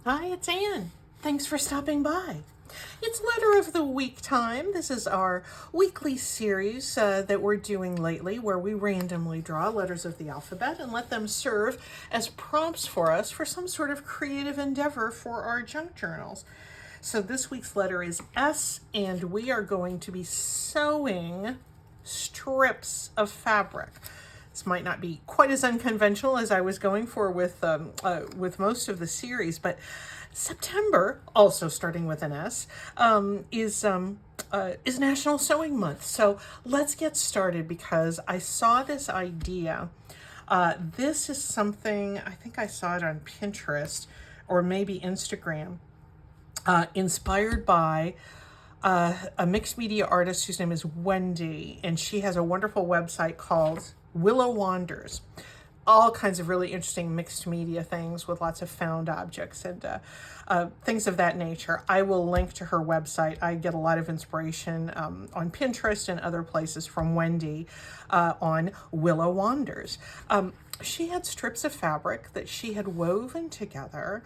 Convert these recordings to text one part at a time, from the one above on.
Hi, it's Anne. Thanks for stopping by. It's Letter of the Week time. This is our weekly series that we're doing lately where we randomly draw letters of the alphabet and let them serve as prompts for us for some sort of creative endeavor for our junk journals. So this week's letter is S, and we are going to be sewing strips of fabric. This might not be quite as unconventional as I was going for with most of the series, but September, also starting with an S, is National Sewing Month. So let's get started because I saw this idea. This is something, I think I saw it on Pinterest or maybe Instagram, inspired by a mixed media artist whose name is Wendy, and she has a wonderful website called Willow Wanders. All kinds of really interesting mixed media things with lots of found objects and things of that nature. I will link to her website. I get a lot of inspiration on Pinterest and other places from Wendy on Willow Wanders. She had strips of fabric that she had woven together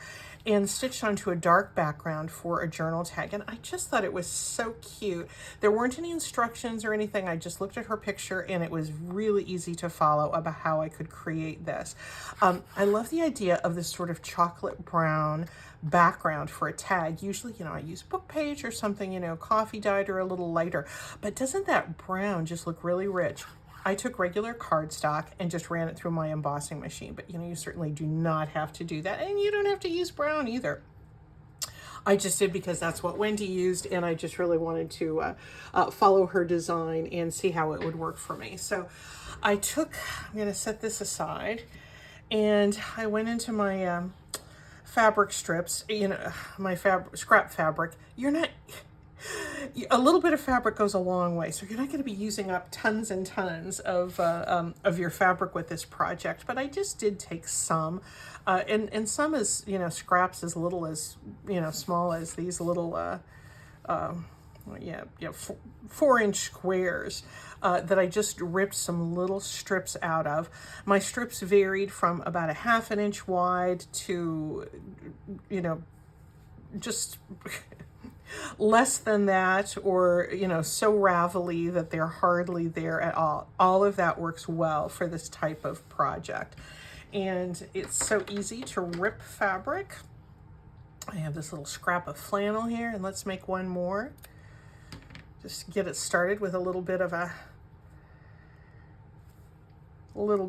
and stitched onto a dark background for a journal tag. And I just thought it was so cute. There weren't any instructions or anything. I just looked at her picture and it was really easy to follow about how I could create this. I love the idea of this sort of chocolate brown background for a tag. Usually, I use book page or something, coffee dyed or a little lighter. But doesn't that brown just look really rich? I took regular cardstock and just ran it through my embossing machine, but you certainly do not have to do that, and you don't have to use brown either. I just did because that's what Wendy used, and I just really wanted to follow her design and see how it would work for me. So I'm going to set this aside, and I went into my fabric strips, my scrap fabric. A little bit of fabric goes a long way, so you're not going to be using up tons and tons of your fabric with this project. But I just did take some, and some is scraps as little as small as these little 4-inch squares that I just ripped some little strips out of. My strips varied from about a 1/2 inch wide to just less than that, or so ravelly that they're hardly there at all. All of that works well for this type of project, and it's so easy to rip fabric. I have this little scrap of flannel here, and let's make one more. Just get it started with a little bit of a well,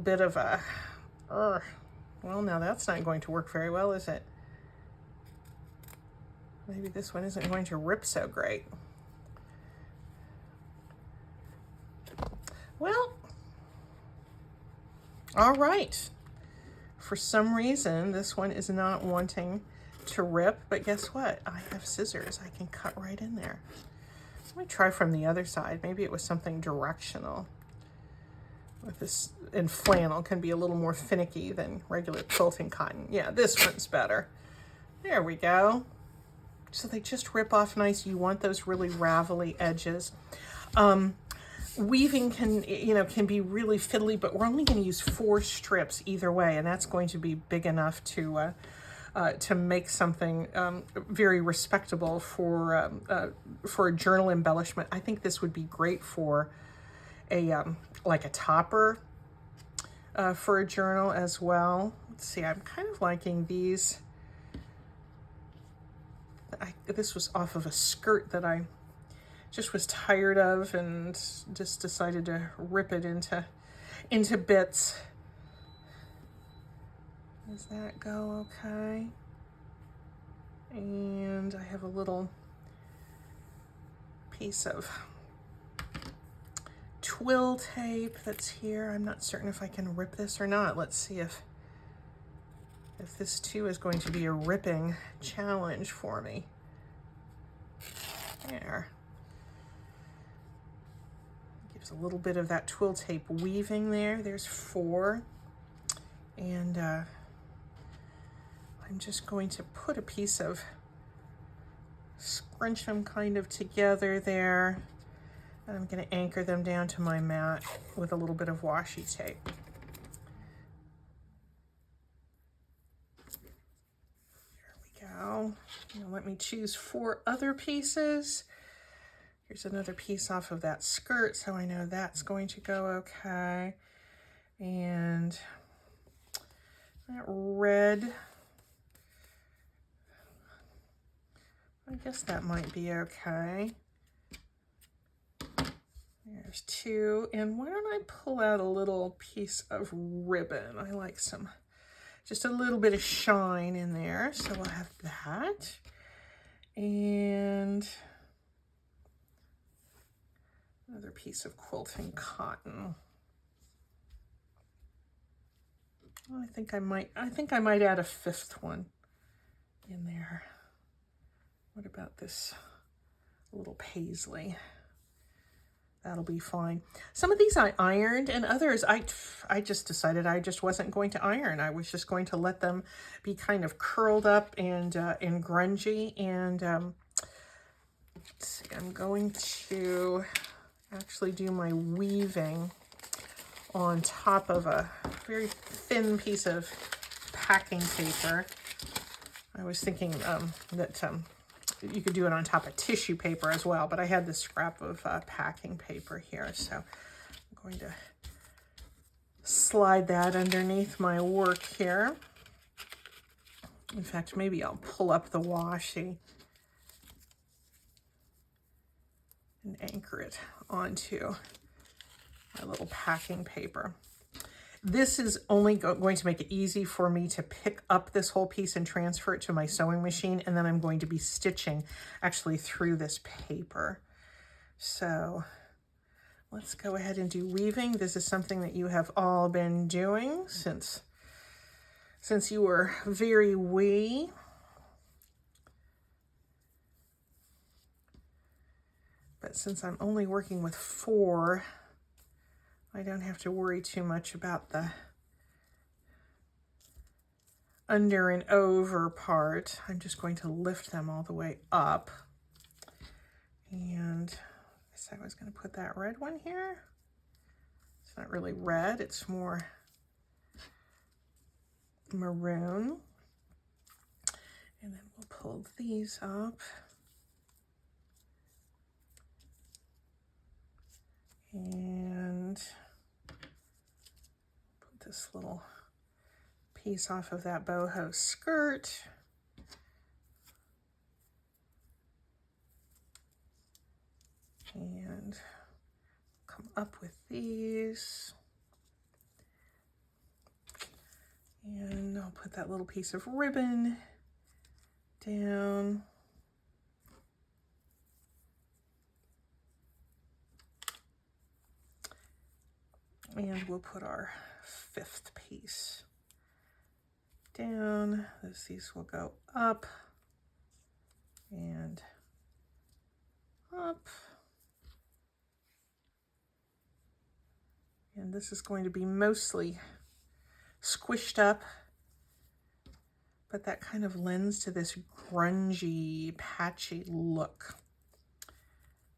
now that's not going to work very well, is it? Maybe this one isn't going to rip so great. Well, all right. For some reason, this one is not wanting to rip, but guess what? I have scissors. I can cut right in there. Let me try from the other side. Maybe it was something directional. With this, and flannel can be a little more finicky than regular quilting cotton. Yeah, this one's better. There we go. So they just rip off nice. You want those really ravelly edges. Weaving can be really fiddly, but we're only going to use 4 strips either way, and that's going to be big enough to make something very respectable for a journal embellishment. I think this would be great for like a topper for a journal as well. Let's see. I'm kind of liking these. This was off of a skirt that I just was tired of and just decided to rip it into bits. Does that go okay? And I have a little piece of twill tape that's here. I'm not certain if I can rip this or not. Let's see if this too is going to be a ripping challenge for me. There. Gives a little bit of that twill tape weaving there. There's 4. And I'm just going to put a piece of, scrunch them kind of together there. And I'm going to anchor them down to my mat with a little bit of washi tape. There we go. now, let me choose 4 other pieces. Here's another piece off of that skirt, so I know that's going to go okay. And that red, I guess that might be okay. There's 2, and why don't I pull out a little piece of ribbon? I like just a little bit of shine in there, so we'll have that. And another piece of quilting cotton. I think I might add a 5th one in there. What about this little paisley? That'll be fine. Some of these I ironed, and others I just decided I just wasn't going to iron. I was just going to let them be kind of curled up and grungy. And let's see, I'm going to actually do my weaving on top of a very thin piece of packing paper. I was thinking that you could do it on top of tissue paper as well, but I had this scrap of packing paper here, so I'm going to slide that underneath my work here. In fact, maybe I'll pull up the washi and anchor it onto my little packing paper. This is only going to make it easy for me to pick up this whole piece and transfer it to my sewing machine, and then I'm going to be stitching actually through this paper. So let's go ahead and do weaving. This is something that you have all been doing since you were very wee. But since I'm only working with 4, I don't have to worry too much about the under and over part. I'm just going to lift them all the way up. And I said I was going to put that red one here. It's not really red, it's more maroon. And then we'll pull these up. And put this little piece off of that boho skirt. And come up with these. And I'll put that little piece of ribbon down. And we'll put our 5th piece down. These will go up and up. And this is going to be mostly squished up, but that kind of lends to this grungy, patchy look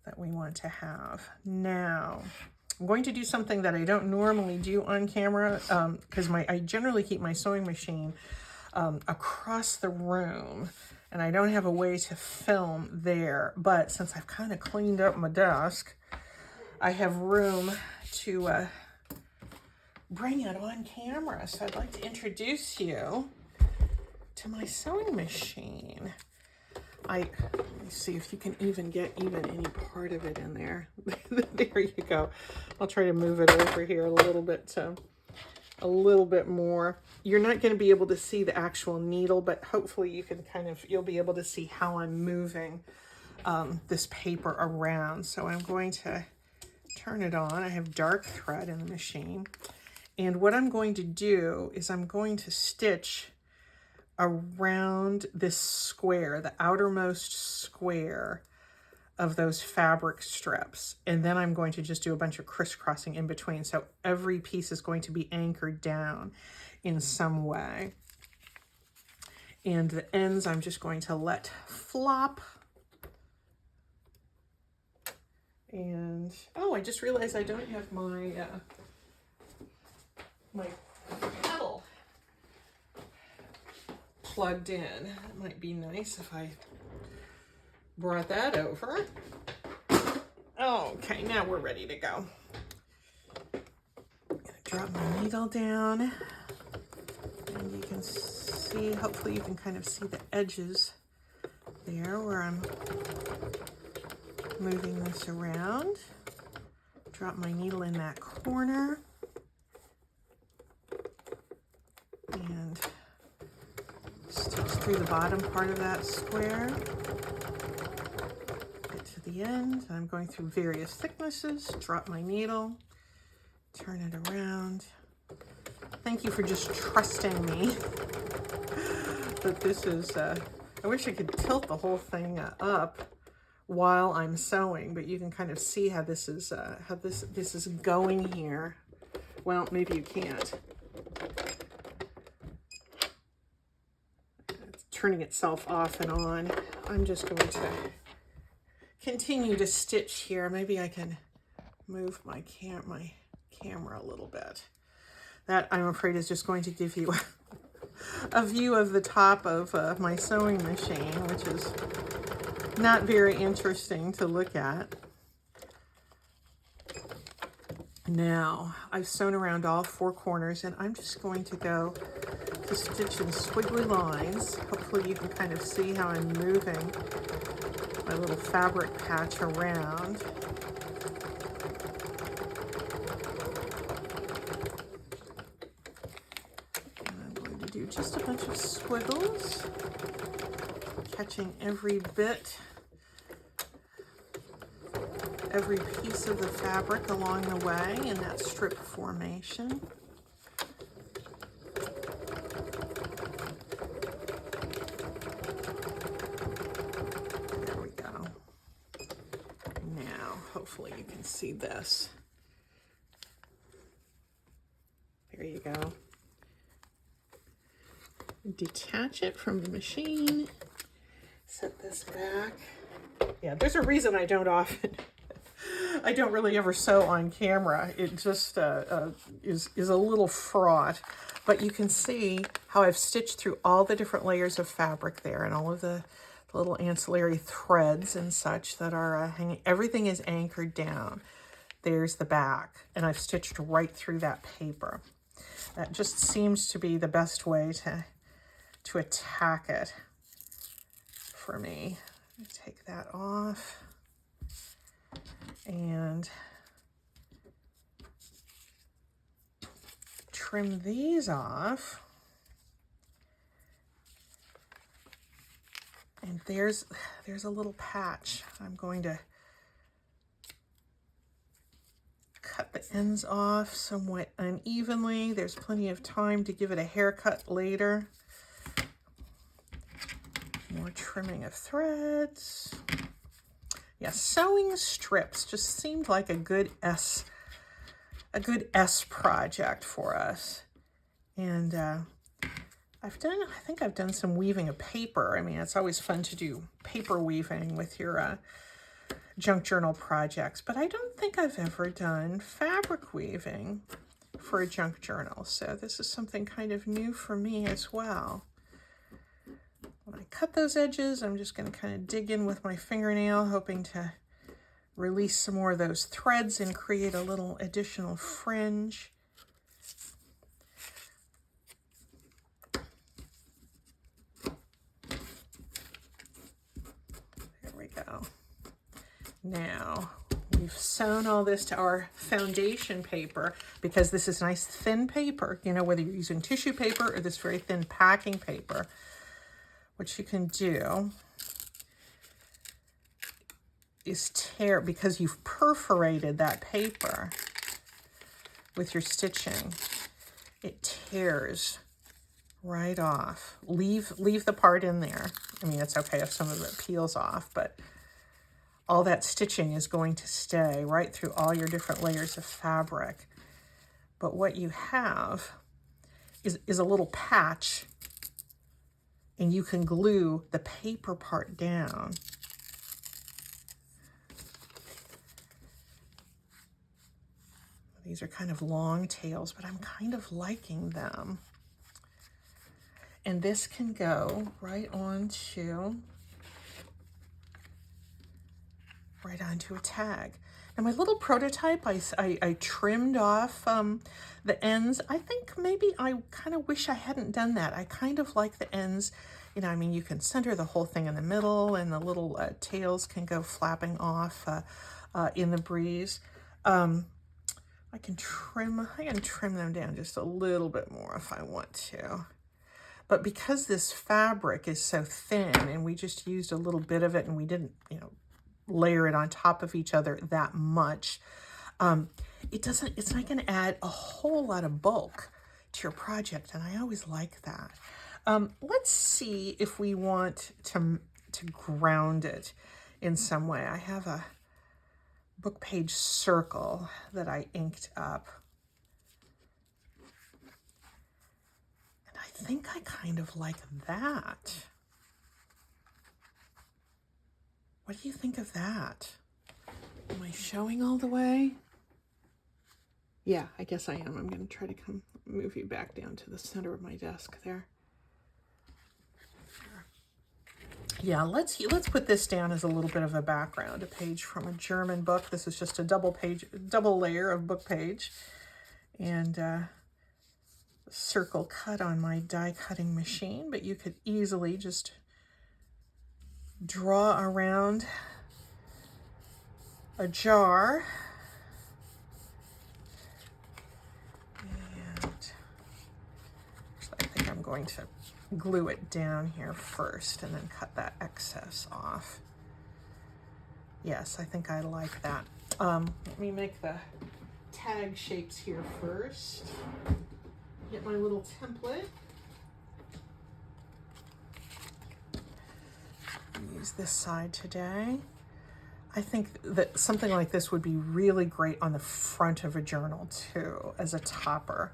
that we want to have. Now, I'm going to do something that I don't normally do on camera because I generally keep my sewing machine across the room, and I don't have a way to film there. But since I've kind of cleaned up my desk, I have room to bring it on camera. So I'd like to introduce you to my sewing machine. Let me see if you can even get any part of it in there. There you go. I'll try to move it over here a little bit more. You're not going to be able to see the actual needle, but hopefully you can you'll be able to see how I'm moving this paper around. So I'm going to turn it on. I have dark thread in the machine. And what I'm going to do is I'm going to stitch around this square, the outermost square of those fabric strips. And then I'm going to just do a bunch of crisscrossing in between. So every piece is going to be anchored down in some way. And the ends I'm just going to let flop. And, oh, I just realized I don't have my my pedal. plugged in. It might be nice if I brought that over. Okay, now we're ready to go. I'm gonna drop my needle down, and you can see, hopefully you can kind of see the edges there where I'm moving this around. Drop my needle in that corner and stitch through the bottom part of that square. Get to the end. I'm going through various thicknesses. Drop my needle, turn it around. Thank you for just trusting me. But this is, I wish I could tilt the whole thing up while I'm sewing, but you can kind of see how this is this is going here. Well, maybe you can't. It's turning itself off and on. I'm just going to continue to stitch here. Maybe I can move my camera a little bit. That, I'm afraid, is just going to give you a view of the top of my sewing machine, which is not very interesting to look at. Now, I've sewn around all four corners, and I'm just going to go to stitch in squiggly lines. Hopefully you can kind of see how I'm moving my little fabric patch around. Do just a bunch of squiggles, catching every bit, every piece of the fabric along the way in that strip formation. There we go. Now, hopefully you can see this. There you go. Detach it from the machine, set this back. Yeah, there's a reason I don't really ever sew on camera. It just is a little fraught, but you can see how I've stitched through all the different layers of fabric there and all of the little ancillary threads and such that are hanging. Everything is anchored down. There's the back, and I've stitched right through that paper. That just seems to be the best way to attack it for me. Take that off and trim these off. And there's a little patch. I'm going to cut the ends off somewhat unevenly. There's plenty of time to give it a haircut later. More trimming of threads. Yeah, sewing strips just seemed like a good S project for us. And I think I've done some weaving of paper. I mean, it's always fun to do paper weaving with your junk journal projects, but I don't think I've ever done fabric weaving for a junk journal. So this is something kind of new for me as well. When I cut those edges, I'm just going to kind of dig in with my fingernail, hoping to release some more of those threads and create a little additional fringe. There we go. Now, we've sewn all this to our foundation paper because this is nice thin paper, you know, whether you're using tissue paper or this very thin packing paper. What you can do is tear, because you've perforated that paper with your stitching, it tears right off. Leave the part in there. I mean, it's okay if some of it peels off, but all that stitching is going to stay right through all your different layers of fabric. But what you have is a little patch, and you can glue the paper part down. These are kind of long tails, but I'm kind of liking them. And this can go right onto a tag. Now my little prototype, I trimmed off the ends. I think maybe I kind of wish I hadn't done that. I kind of like the ends, you know, I mean, you can center the whole thing in the middle, and the little tails can go flapping off in the breeze. I can trim them down just a little bit more if I want to. But because this fabric is so thin and we just used a little bit of it and we didn't, you know, layer it on top of each other that much, it's not going to add a whole lot of bulk to your project, and I always like that. Let's see if we want to ground it in some way. I have a book page circle that I inked up, and I think I kind of like that. What do you think of that? Am I showing all the way? Yeah, I guess I am. I'm going to try to move you back down to the center of my desk there. Yeah, let's put this down as a little bit of a background, a page from a German book. This is just a double layer of book page, and circle cut on my die cutting machine, but you could easily just draw around a jar, and I think I'm going to glue it down here first and then cut that excess off. Yes, I think I like that. Let me make the tag shapes here first. Get my little template. Use this side today. I think that something like this would be really great on the front of a journal too, as a topper.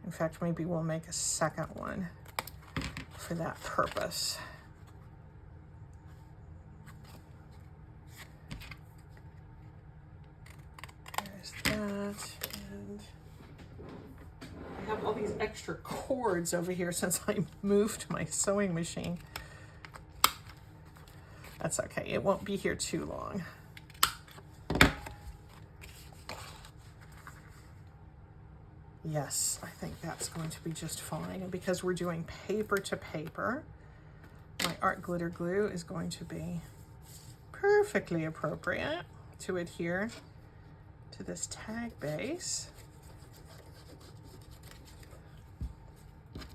In fact, maybe we'll make a second one for that purpose. There's that, and I have all these extra cords over here since I moved my sewing machine. That's okay, it won't be here too long. Yes, I think that's going to be just fine. And because we're doing paper to paper, my art glitter glue is going to be perfectly appropriate to adhere to this tag base. There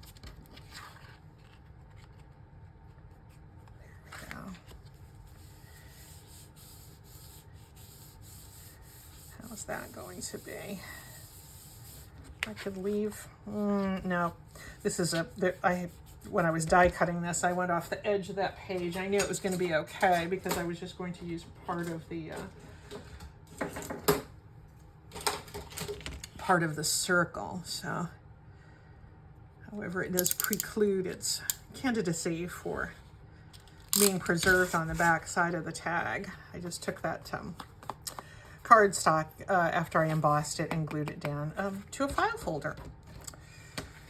we go. How's that going to be? I could leave, no, this is when I was die cutting this, I went off the edge of that page. I knew it was going to be okay because I was just going to use part of the circle. So, however, it does preclude its candidacy for being preserved on the back side of the tag. I just took that cardstock after I embossed it and glued it down to a file folder.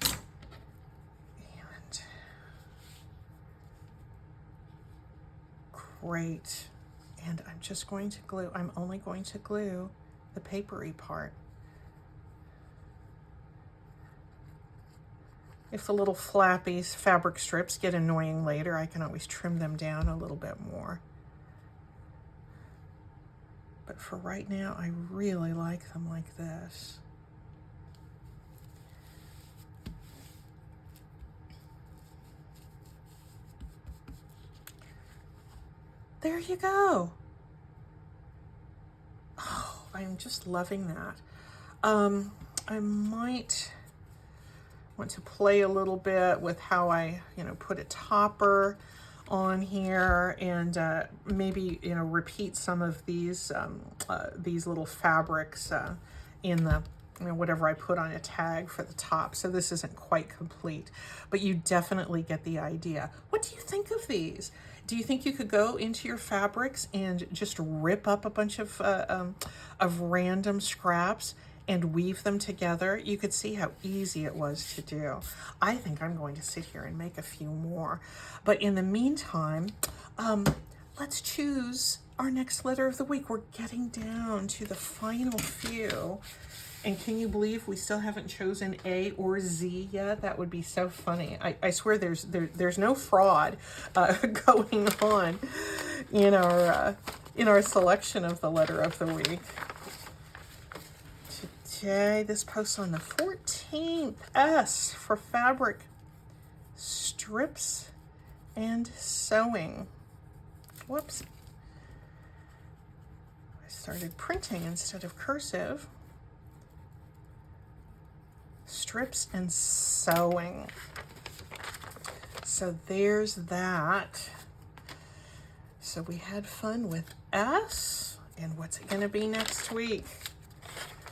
And great. And I'm just going to glue, I'm only going to glue the papery part. If the little flappy fabric strips get annoying later, I can always trim them down a little bit more. But for right now, I really like them like this. There you go. Oh, I'm just loving that. I might want to play a little bit with how I, put a topper on here, and maybe repeat some of these little fabrics in the whatever I put on a tag for the top. So this isn't quite complete, but you definitely get the idea. What do you think of these? Do you think you could go into your fabrics and just rip up a bunch of random scraps and weave them together, you could see how easy it was to do. I think I'm going to sit here and make a few more. But in the meantime, let's choose our next letter of the week. We're getting down to the final few. And can you believe we still haven't chosen A or Z yet? That would be so funny. I swear there's no fraud going on in our selection of the letter of the week. Today, this posts on the 14th. S for fabric, strips, and sewing. Whoops. I started printing instead of cursive. Strips and sewing. So there's that. So we had fun with S. And what's it going to be next week?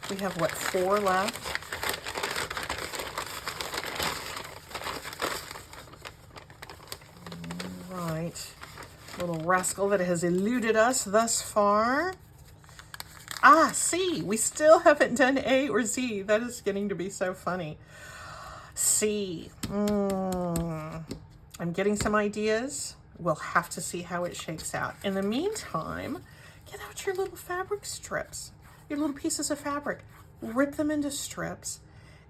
We have, what, 4 left? All right. Little rascal that has eluded us thus far. Ah, C. We still haven't done A or Z. That is getting to be so funny. C. I'm getting some ideas. We'll have to see how it shakes out. In the meantime, get out your little fabric strips, your little pieces of fabric. Rip them into strips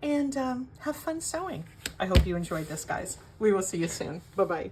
and have fun sewing. I hope you enjoyed this, guys. We will see you soon. Bye-bye.